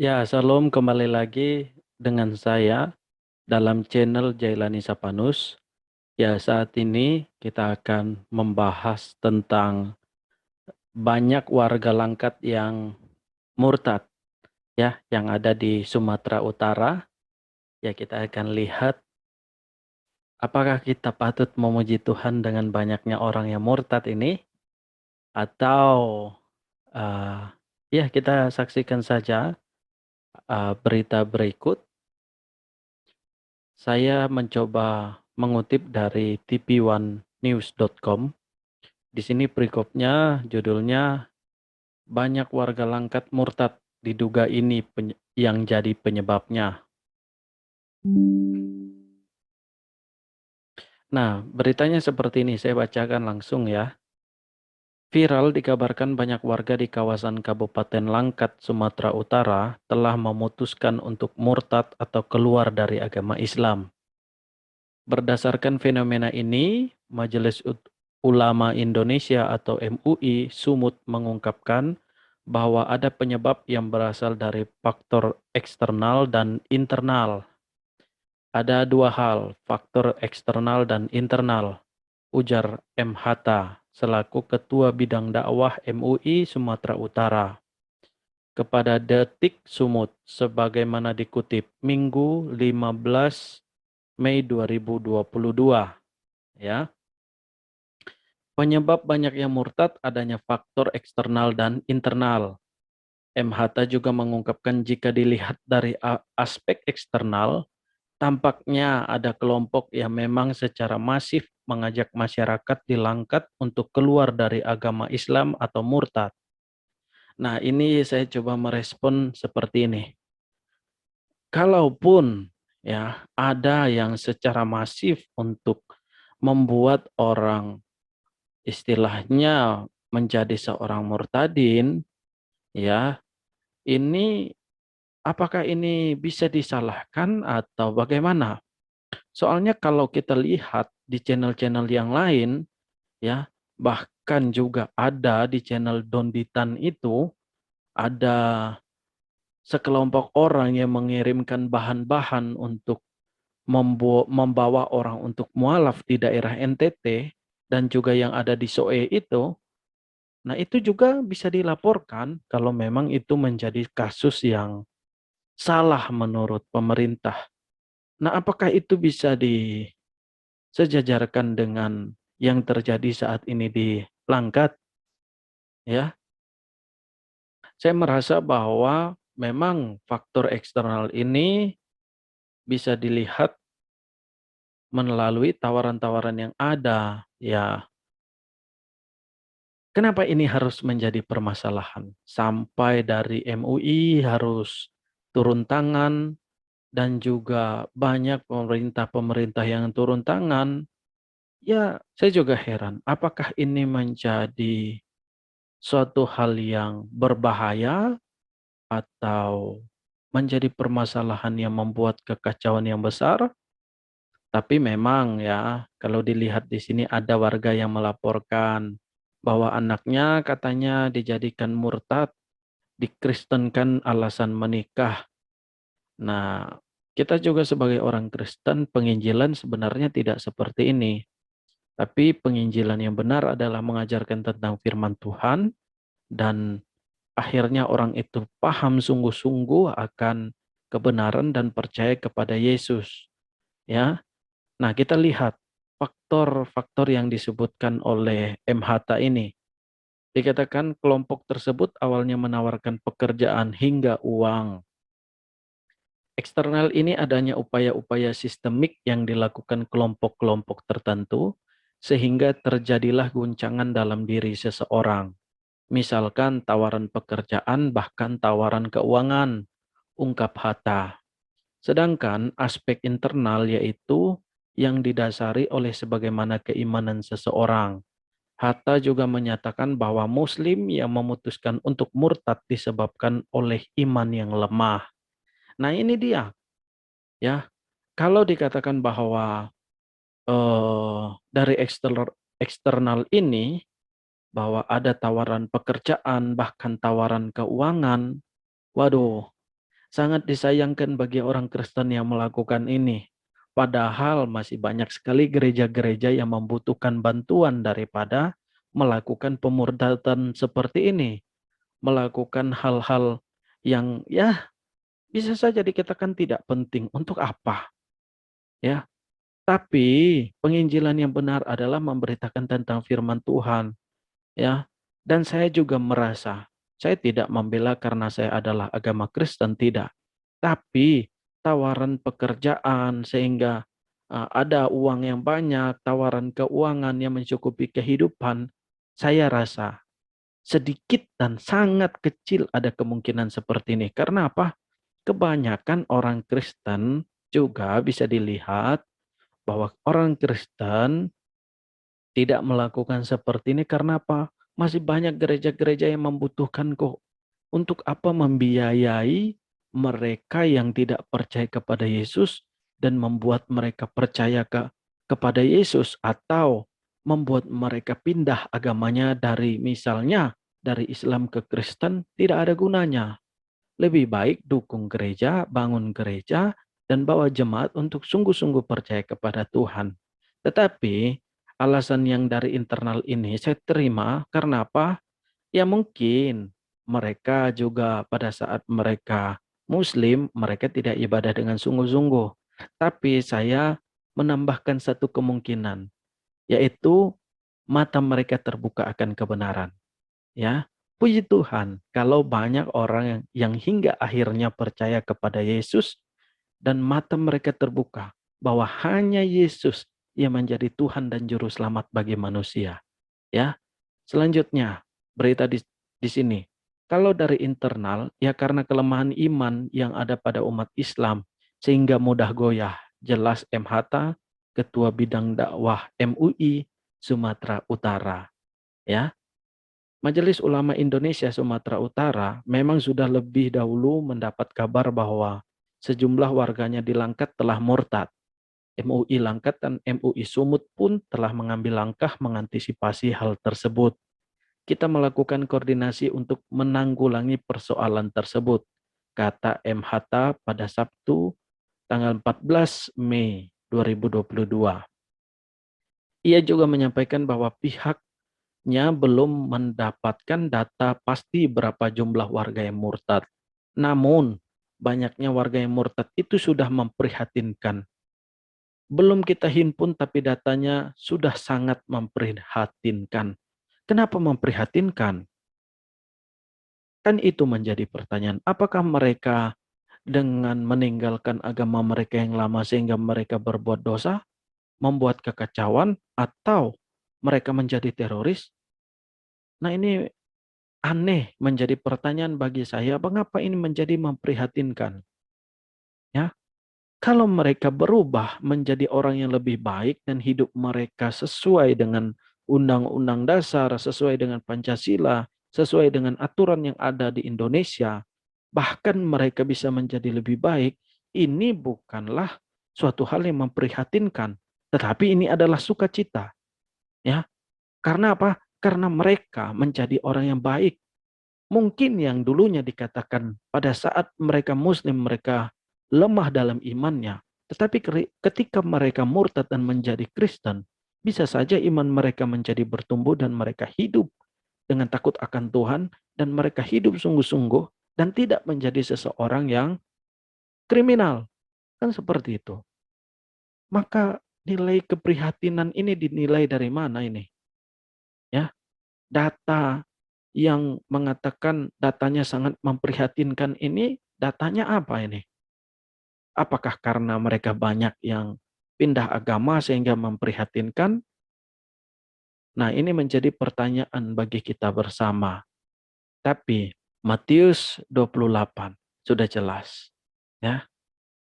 Ya, Shalom kembali lagi dengan saya dalam channel Jailani Sapanus. Ya, saat ini kita akan membahas tentang banyak warga Langkat yang murtad ya, yang ada di Sumatera Utara. Ya, kita akan lihat apakah kita patut memuji Tuhan dengan banyaknya orang yang murtad ini atau uh, ya kita saksikan saja berita berikut. Saya mencoba mengutip dari tv1news.com. Di sini perikopnya judulnya banyak warga Langkat murtad diduga ini yang jadi penyebabnya. Nah, beritanya seperti ini, saya bacakan langsung ya. Viral dikabarkan banyak warga di kawasan Kabupaten Langkat, Sumatera Utara telah memutuskan untuk murtad atau keluar dari agama Islam. Berdasarkan fenomena ini, Majelis Ulama Indonesia atau MUI Sumut mengungkapkan bahwa ada penyebab yang berasal dari faktor eksternal dan internal. Ada dua hal, faktor eksternal dan internal, ujar M. Hatta selaku Ketua Bidang Dakwah MUI Sumatera Utara. Kepada Detik Sumut, sebagaimana dikutip Minggu 15 Mei 2022, ya. Penyebab banyaknya murtad adanya faktor eksternal dan internal. M. Hatta juga mengungkapkan jika dilihat dari aspek eksternal, tampaknya ada kelompok yang memang secara masif mengajak masyarakat di Langkat untuk keluar dari agama Islam atau murtad. Nah, ini saya coba merespon seperti ini. Kalaupun ya ada yang secara masif untuk membuat orang istilahnya menjadi seorang murtadin, ya, ini apakah ini bisa disalahkan atau bagaimana? Soalnya kalau kita lihat di channel-channel yang lain, ya, bahkan juga ada di channel Donditan itu, ada sekelompok orang yang mengirimkan bahan-bahan untuk membawa orang untuk mualaf di daerah NTT dan juga yang ada di Soe itu. Nah, itu juga bisa dilaporkan kalau memang itu menjadi kasus yang salah menurut pemerintah. Nah, apakah itu bisa disejajarkan dengan yang terjadi saat ini di Langkat? Ya, saya merasa bahwa memang faktor eksternal ini bisa dilihat melalui tawaran-tawaran yang ada. Ya, kenapa ini harus menjadi permasalahan? Sampai dari MUI harus turun tangan dan juga banyak pemerintah-pemerintah yang turun tangan. Ya, saya juga heran, apakah ini menjadi suatu hal yang berbahaya atau menjadi permasalahan yang membuat kekacauan yang besar? Tapi memang ya, kalau dilihat di sini ada warga yang melaporkan bahwa anaknya katanya dijadikan murtad, dikristenkan alasan menikah. Nah, kita juga sebagai orang Kristen, penginjilan sebenarnya tidak seperti ini. Tapi penginjilan yang benar adalah mengajarkan tentang firman Tuhan dan akhirnya orang itu paham sungguh-sungguh akan kebenaran dan percaya kepada Yesus. Ya, nah kita lihat faktor-faktor yang disebutkan oleh M. Hatta ini. Dikatakan kelompok tersebut awalnya menawarkan pekerjaan hingga uang. Eksternal ini adanya upaya-upaya sistemik yang dilakukan kelompok-kelompok tertentu, sehingga terjadilah guncangan dalam diri seseorang. Misalkan tawaran pekerjaan, bahkan tawaran keuangan, ungkap Hatta. Sedangkan aspek internal yaitu yang didasari oleh sebagaimana keimanan seseorang. Hatta juga menyatakan bahwa Muslim yang memutuskan untuk murtad disebabkan oleh iman yang lemah. Nah ini dia, ya. Kalau dikatakan bahwa dari eksternal ini bahwa ada tawaran pekerjaan bahkan tawaran keuangan, waduh, Sangat disayangkan bagi orang Kristen yang melakukan ini. Padahal masih banyak sekali gereja-gereja yang membutuhkan bantuan daripada melakukan pemurdatan seperti ini. Melakukan hal-hal yang ya bisa saja dikatakan tidak penting. Untuk apa? Ya, tapi penginjilan yang benar adalah memberitakan tentang firman Tuhan, ya. Dan saya juga merasa saya tidak membela karena saya adalah agama Kristen, tidak. Tapi tawaran pekerjaan sehingga ada uang yang banyak, tawaran keuangan yang mencukupi kehidupan, saya rasa sedikit dan sangat kecil ada kemungkinan seperti ini. Karena apa? Kebanyakan orang Kristen juga bisa dilihat bahwa orang Kristen tidak melakukan seperti ini karena apa? Masih banyak gereja-gereja yang membutuhkan kok. Untuk apa membiayai mereka yang tidak percaya kepada Yesus dan membuat mereka percaya kepada Yesus atau membuat mereka pindah agamanya dari misalnya dari Islam ke Kristen, tidak ada gunanya. Lebih baik dukung gereja, bangun gereja, dan bawa jemaat untuk sungguh-sungguh percaya kepada Tuhan. Tetapi alasan yang dari internal ini saya terima karena apa? Ya mungkin mereka juga pada saat mereka Muslim, mereka tidak ibadah dengan sungguh-sungguh. Tapi saya menambahkan satu kemungkinan, yaitu mata mereka terbuka akan kebenaran. Ya, puji Tuhan, kalau banyak orang yang hingga akhirnya percaya kepada Yesus dan mata mereka terbuka bahwa hanya Yesus yang menjadi Tuhan dan juru selamat bagi manusia. Ya, selanjutnya berita di sini. Kalau dari internal, ya karena kelemahan iman yang ada pada umat Islam sehingga mudah goyah. Jelas M. Hatta, Ketua Bidang Dakwah MUI Sumatera Utara. Ya, Majelis Ulama Indonesia Sumatera Utara memang sudah lebih dahulu mendapat kabar bahwa sejumlah warganya di Langkat telah murtad. MUI Langkat dan MUI Sumut pun telah mengambil langkah mengantisipasi hal tersebut. Kita melakukan koordinasi untuk menanggulangi persoalan tersebut, kata M. Hatta pada Sabtu tanggal 14 Mei 2022. Ia juga menyampaikan bahwa pihak belum mendapatkan data pasti berapa jumlah warga yang murtad. Namun, banyaknya warga yang murtad itu sudah memprihatinkan. Belum kita himpun tapi datanya sudah sangat memprihatinkan. Kenapa memprihatinkan? Kan itu menjadi pertanyaan. Apakah mereka dengan meninggalkan agama mereka yang lama sehingga mereka berbuat dosa, membuat kekacauan, atau mereka menjadi teroris? Nah ini aneh menjadi pertanyaan bagi saya, mengapa ini menjadi memprihatinkan? Ya, kalau mereka berubah menjadi orang yang lebih baik dan hidup mereka sesuai dengan undang-undang dasar, sesuai dengan Pancasila, sesuai dengan aturan yang ada di Indonesia, bahkan mereka bisa menjadi lebih baik, ini bukanlah suatu hal yang memprihatinkan, tetapi ini adalah sukacita. Ya, karena apa? Karena mereka menjadi orang yang baik. Mungkin yang dulunya dikatakan pada saat mereka Muslim, mereka lemah dalam imannya. Tetapi ketika mereka murtad dan menjadi Kristen, bisa saja iman mereka menjadi bertumbuh dan mereka hidup dengan takut akan Tuhan dan mereka hidup sungguh-sungguh dan tidak menjadi seseorang yang kriminal. Kan seperti itu. Maka nilai keprihatinan ini dinilai dari mana ini? Ya, data yang mengatakan datanya sangat memprihatinkan ini, datanya apa ini? Apakah karena mereka banyak yang pindah agama sehingga memprihatinkan? Nah, ini menjadi pertanyaan bagi kita bersama. Tapi Matius 28 sudah jelas, ya.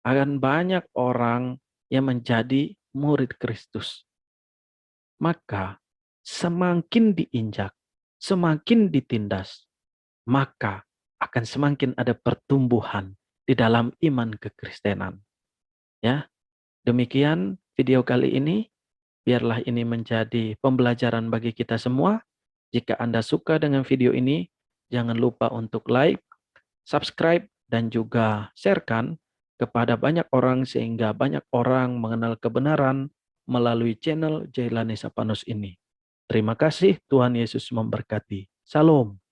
Akan banyak orang yang menjadi murid Kristus. Maka semakin diinjak, semakin ditindas, maka akan semakin ada pertumbuhan di dalam iman kekristenan. Ya, demikian video kali ini. Biarlah ini menjadi pembelajaran bagi kita semua. Jika Anda suka dengan video ini, jangan lupa untuk like, subscribe, dan juga sharekan kepada banyak orang sehingga banyak orang mengenal kebenaran melalui channel Jailani Sapanus ini. Terima kasih, Tuhan Yesus memberkati. Salam.